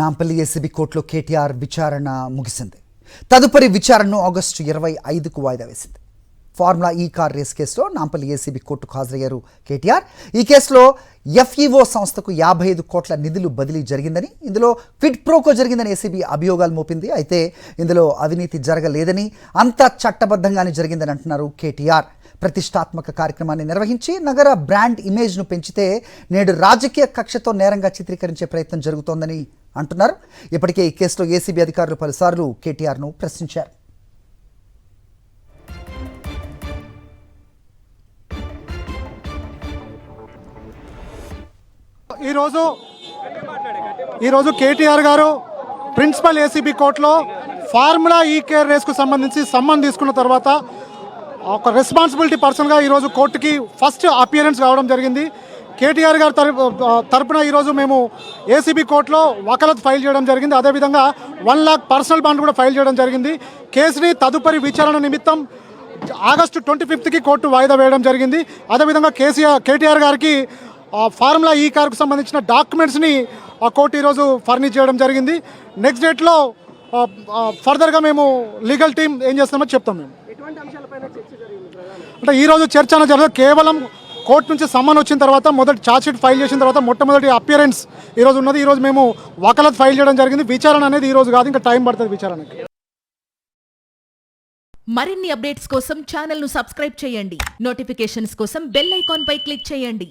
Nampally ACB కోర్టులో కేటీఆర్ విచారణ ముగిసింది. తదుపరి విచారణను ఆగస్టు 25కు వాయిదా వేసింది. ఫార్ములా ఈ కార్ రేస్ కేసులో నాంపల్లి ఏసీబీ కోర్టుకు హాజరయ్యారు కేటీఆర్. ఈ కేసులో ఎఫ్ఈఓ సంస్థకు 55 కోట్ల నిధులు బదిలీ జరిగిందని, ఇందులో క్విడ్ ప్రోకో జరిగిందని ఏసీబీ అభియోగాలు మోపింది. అయితే ఇందులో అవినీతి జరగలేదని, అంతా చట్టబద్ధంగానే జరిగిందని అంటున్నారు కేటీఆర్. ప్రతిష్టాత్మక కార్యక్రమాన్ని నిర్వహించి నగర బ్రాండ్ ఇమేజ్ను పెంచితే నేడు రాజకీయ కక్షతో నేరంగా చిత్రీకరించే ప్రయత్నం జరుగుతోందని అంటున్నారు. ఇప్పటికే ఈ కేసులో ఏసీబీ అధికారులు పలుసార్లు కేటీఆర్ను ప్రశ్నించారు. ఈరోజు కేటీఆర్ గారు ప్రిన్సిపల్ ఏసీబీ కోర్టులో ఫార్ములా ఈ కేర్ రేస్కు సంబంధించి సమ్మన్ తీసుకున్న తర్వాత ఒక రెస్పాన్సిబిలిటీ పర్సన్గా ఈరోజు కోర్టుకి ఫస్ట్ అపియరెన్స్ కావడం జరిగింది. కేటీఆర్ గారి తరపున ఈరోజు మేము ఏసీబీ కోర్టులో వకాలత్ ఫైల్ చేయడం జరిగింది. అదేవిధంగా 1 లాఖ్ పర్సనల్ బాండ్ కూడా ఫైల్ చేయడం జరిగింది. కేసుని తదుపరి విచారణ నిమిత్తం ఆగస్టు 25కి కోర్టు వాయిదా వేయడం జరిగింది. అదేవిధంగా కేటీఆర్ గారికి ఫార్ములా ఈ కార్కు సంబంధించిన డాక్యుమెంట్స్ని కోర్టు ఈరోజు ఫర్నిష్ చేయడం జరిగింది. నెక్స్ట్ డేట్లో ఫర్దర్గా మేము లీగల్ టీం ఏం చేస్తామో చెప్తాం. మేము అంటే ఈరోజు చర్చ అనేది జరగదు. కేవలం కోర్టు నుంచి సమ్మన్ వచ్చిన తర్వాత మొదటి ఛార్జ్షీట్ ఫైల్ చేసిన తర్వాత మొట్టమొదటి అపియరెన్స్ ఈరోజు ఉన్నది. ఈరోజు మేము వకాలత్ ఫైల్ చేయడం జరిగింది. విచారణ అనేది ఈరోజు కాదు, ఇంకా టైం పడుతుంది విచారణకి. మరిన్ని అప్డేట్స్ కోసం ఛానల్ను సబ్స్క్రైబ్ చేయండి. నోటిఫికేషన్స్ కోసం బెల్ ఐకాన్ పై క్లిక్ చేయండి.